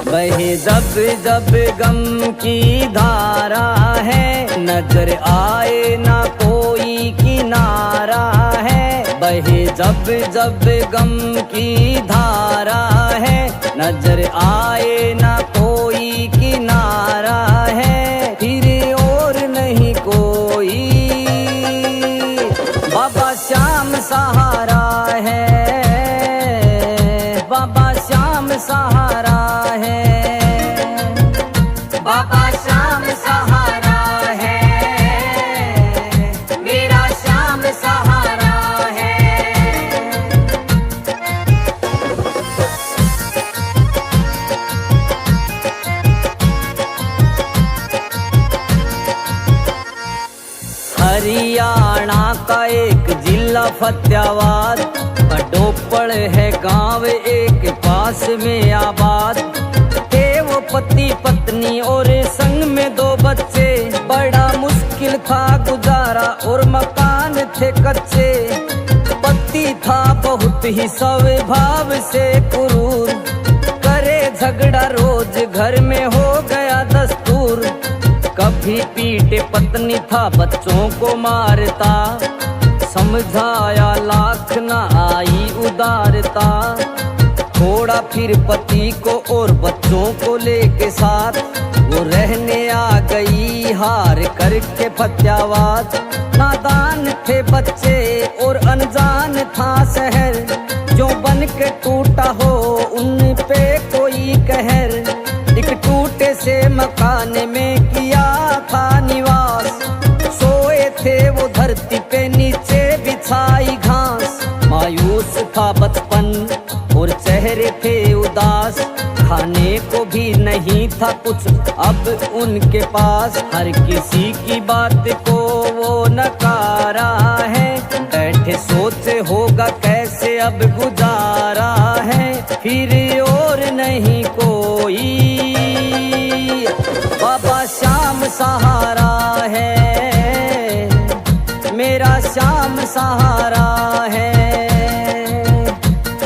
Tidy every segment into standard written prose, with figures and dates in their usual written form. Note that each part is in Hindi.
बहे जब जब गम की धारा है, नजर आए ना कोई किनारा है। बहे जब जब गम की धारा है, नजर आए ना कोई किनारा है। फिर और नहीं कोई बाबा श्याम सहारा है, बाबा श्याम सहारा है, बाबा श्याम सहारा है, मेरा श्याम सहारा है। हरियाणा का एक जिला फतेहाबाद, डोपड़ है गांव एक पास में आबाद। थे वो पति पत्नी और संग में 2 बच्चे, बड़ा मुश्किल था गुजारा और मकान थे कच्चे। पति था बहुत ही स्वभाव से क्रूर, करे झगड़ा रोज घर में हो गया दस्तूर। कभी पीटे पत्नी था बच्चों को मारता, समझाया लाख ना आई उदारता। थोड़ा फिर पति को और बच्चों को लेके साथ, वो रहने आ गई हार करके फतेहाबाद। नादान थे बच्चे और अनजान था शहर, जो बन के टूटा हो उन पे कोई कहर। एक टूटे से मकान में किया था निवास, सोए थे वो धरती पे नीचे बिछाई घास। मायूस था बचपन और चेहरे थे उदास, खाने को भी नहीं था कुछ अब उनके पास। हर किसी की बात को वो नकारा है, बैठे सोचे होगा कैसे अब गुजारा है। फिर और नहीं कोई बाबा श्याम सहारा है, मेरा श्याम सहारा है,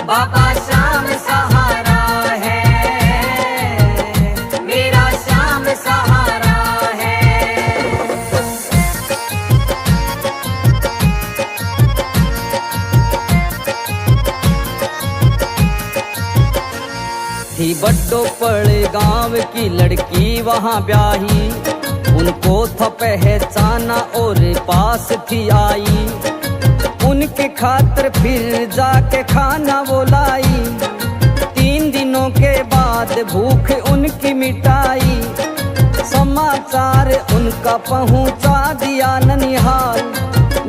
बाबा श्याम सहारा है, मेरा श्याम सहारा है। थी बड्डो पड़े गांव की लड़की वहां ब्याही, उनको था पहचाना और पास थी आई। उनके खातिर फिर जाके खाना वो लाई, 3 दिनों के बाद भूख उनकी मिटाई। समाचार उनका पहुंचा दिया ननिहाल,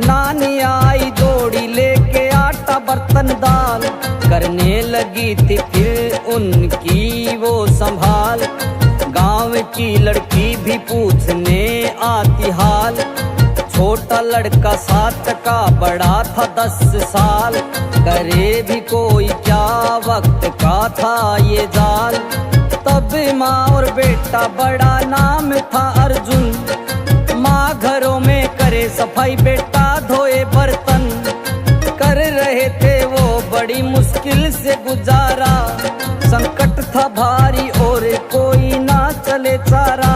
नानी आई दौड़ी लेके आटा बर्तन दाल। करने लगी थी फिर उनकी वो संभाल, गांव की लड़की भी पूछने आती हाल। छोटा लड़का 7 का, बड़ा था 10 साल, करे भी कोई क्या वक्त का था ये जाल। तब माँ और बेटा बड़ा नाम था अर्जुन, माँ घरों में करे सफाई, बेटा धोए बर्तन। कर रहे थे वो बड़ी मुश्किल से गुजारा, संकट था भारी और कोई ना चले चारा।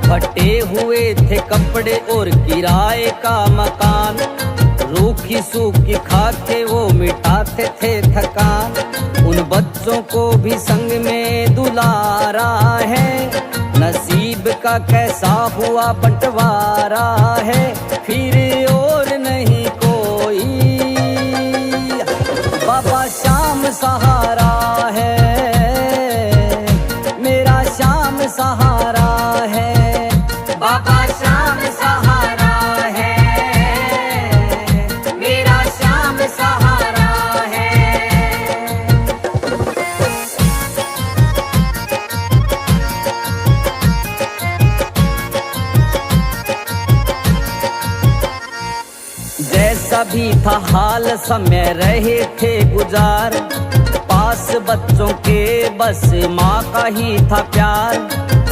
फटे हुए थे कपड़े और किराए का मकान, रूखी सूखी खाके वो मिटाते थे थकान। उन बच्चों को भी संग में दुलारा है, नसीब का कैसा हुआ बंटवारा है। फिर और नहीं कोई बाबा श्याम सहारा है, मेरा श्याम सहारा है, बाबा श्याम सहारा है, मेरा श्याम सहारा है। जैसा भी था हाल समय रहे थे गुजार, पास बच्चों के बस माँ का ही था प्यार।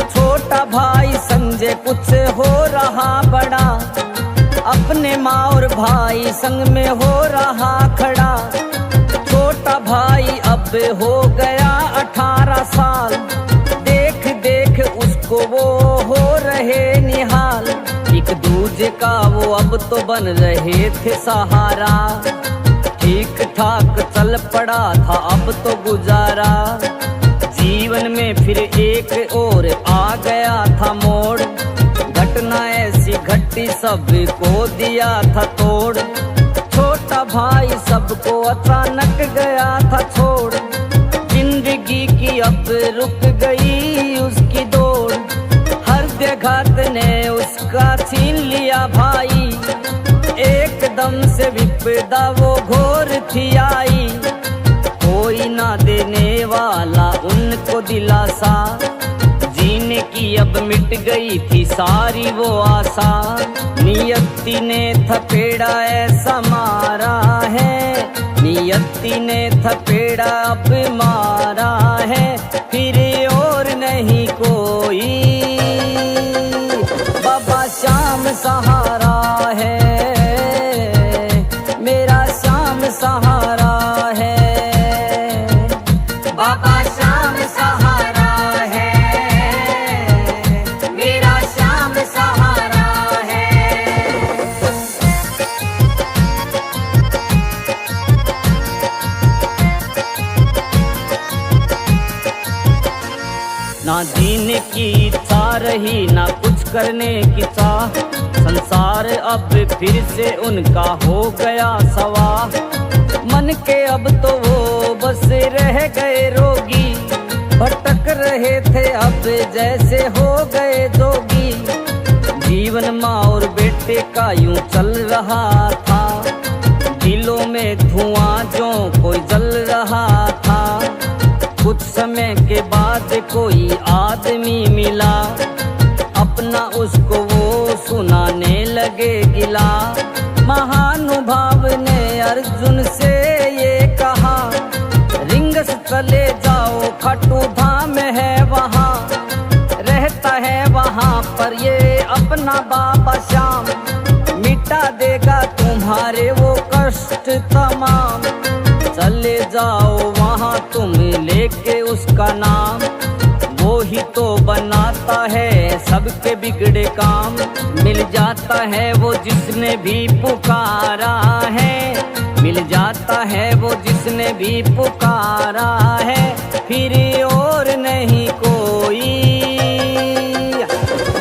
छोटा भाई संजय कुछ हो रहा बड़ा, अपने माँ और भाई संग में हो रहा खड़ा। छोटा भाई अब हो गया 18 साल, देख देख उसको वो हो रहे निहाल। एक दूजे का वो अब तो बन रहे थे सहारा, ठीक ठाक चल पड़ा था अब तो गुजारा। जीवन में फिर एक और आ गया था मोड़, घटना ऐसी घटी सबको दिया था तोड़। छोटा भाई सबको अचानक गया था छोड़, जिंदगी की अब रुक गई उसकी दौड़। हर घात ने उसका छीन लिया भाई, एकदम से विपदा वो घोर थी आई। कोई ना देने वाला उनको दिलासा, जीने की अब मिट गई थी सारी वो आशा। नियति ने थपेड़ा ऐसा मारा है, नियति ने थपेड़ा अब मारा है। फिर और नहीं कोई, बाबा श्याम सहारा है, मेरा श्याम सहारा है। बाबा श्याम सहारा है, मेरा श्याम सहारा है। ना जीने की इच्छा रही ना कुछ करने की चाह, संसार अब फिर से उनका हो गया सवा। मन के अब तो वो बस रह गए रोगी, भटक रहे थे अब जैसे हो गए जोगी। जीवन माँ और बेटे का यूं चल रहा था, दिलों में धुआं जो कोई जल रहा था। कुछ समय के बाद कोई आदमी मिला, अपना उसको वो सुनाने लगे गिला। महानुभाव ने अर्जुन से ये कहा, रिंगस चले जाओ खट्टू धाम है वहाँ, रहता है वहाँ पर ये अपना बाबा श्याम। मिटा देगा तुम्हारे वो कष्ट तमाम, चले जाओ वहाँ तुम लेके उसका नाम। वो ही तो बनाता है सबके बिगड़े काम, मिल जाता है वो जिसने भी पुकारा है, मिल जाता है वो जिसने भी पुकारा है। फिर और नहीं कोई,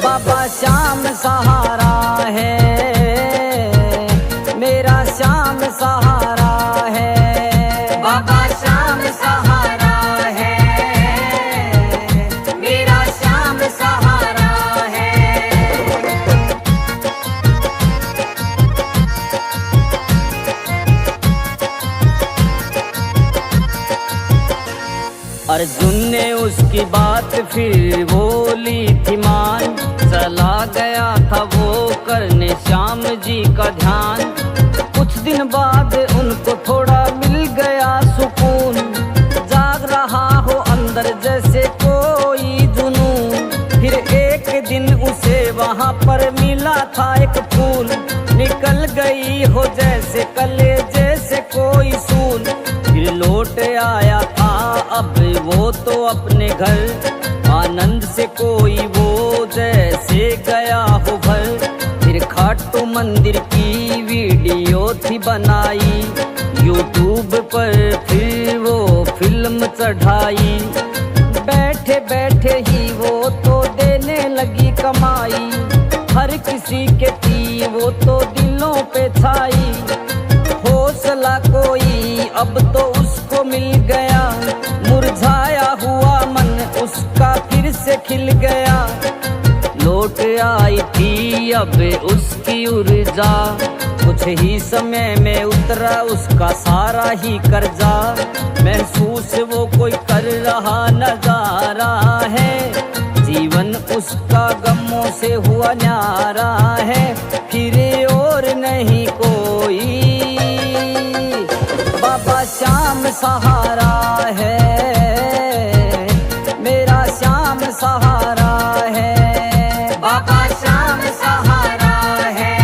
बाबा श्याम सहारा है, मेरा श्याम सहारा है। बाबा श्याम सहारा है, मेरा श्याम सहारा है। अर्जुन ने उसकी बात फिर बोली थी मान, चला गया था वो करने श्याम जी का ध्यान। कुछ दिन बाद उनको थोड़ा मिल गया सुकून, जाग रहा हो अंदर जैसे कोई जुनून। फिर एक दिन उसे वहाँ पर मिला था एक फूल, निकल गई हो जैसे कलेजे से कोई सूल। फिर लौट आया था अब वो तो अपने घर, आनंद से कोई वो जैसे गया हो भर। फिर खाटू मंदिर की वीडियो थी बनाई, यूट्यूब पर फिर वो फिल्म चढ़ाई। बैठे बैठे ही वो तो देने लगी कमाई, हर किसी के थी वो तो दिलों पे छाई। हौसला कोई अब तो उसको मिल गया, मुरझाया हुआ मन उसका फिर से खिल गया। लौट आई थी अब उसकी ऊर्जा, कुछ ही समय में उतरा उसका सारा ही कर्जा। महसूस वो कोई कर रहा नजारा है, जीवन उसका गमों से हुआ न्यारा है। फिर और नहीं कोई, बाबा श्याम सहारा है, श्याम सहारा है,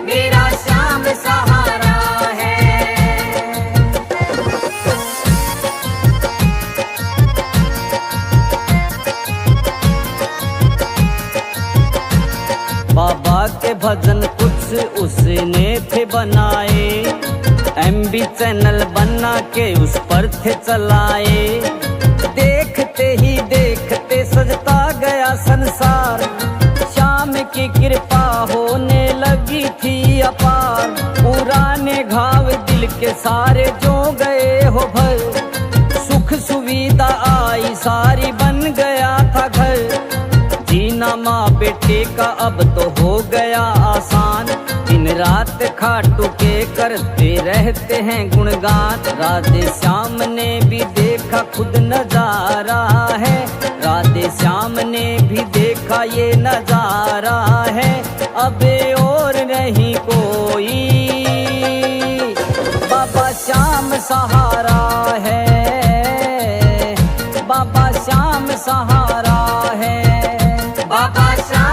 मेरा श्याम सहारा है। बाबा के भजन कुछ उसने थे बनाए, MB चैनल बना के उस पर थे चलाए। देखते ही देखते सजता गया संसार, श्याम की कृपा होने लगी थी अपार। पुराने घाव दिल के सारे जो गए हो भर, सुख सुविधा आई सारी बन गया था घर। जीना माँ बेटे का अब तो हो गया आसान, दिन रात खाटू के करते रहते हैं गुणगान। राधे श्याम ने भी देखा खुद नजारा है, राधे श्याम ने भी देखा ये नजारा है। अब और नहीं कोई, बाबा श्याम सहारा है, बाबा श्याम सहारा है, बाबा श्याम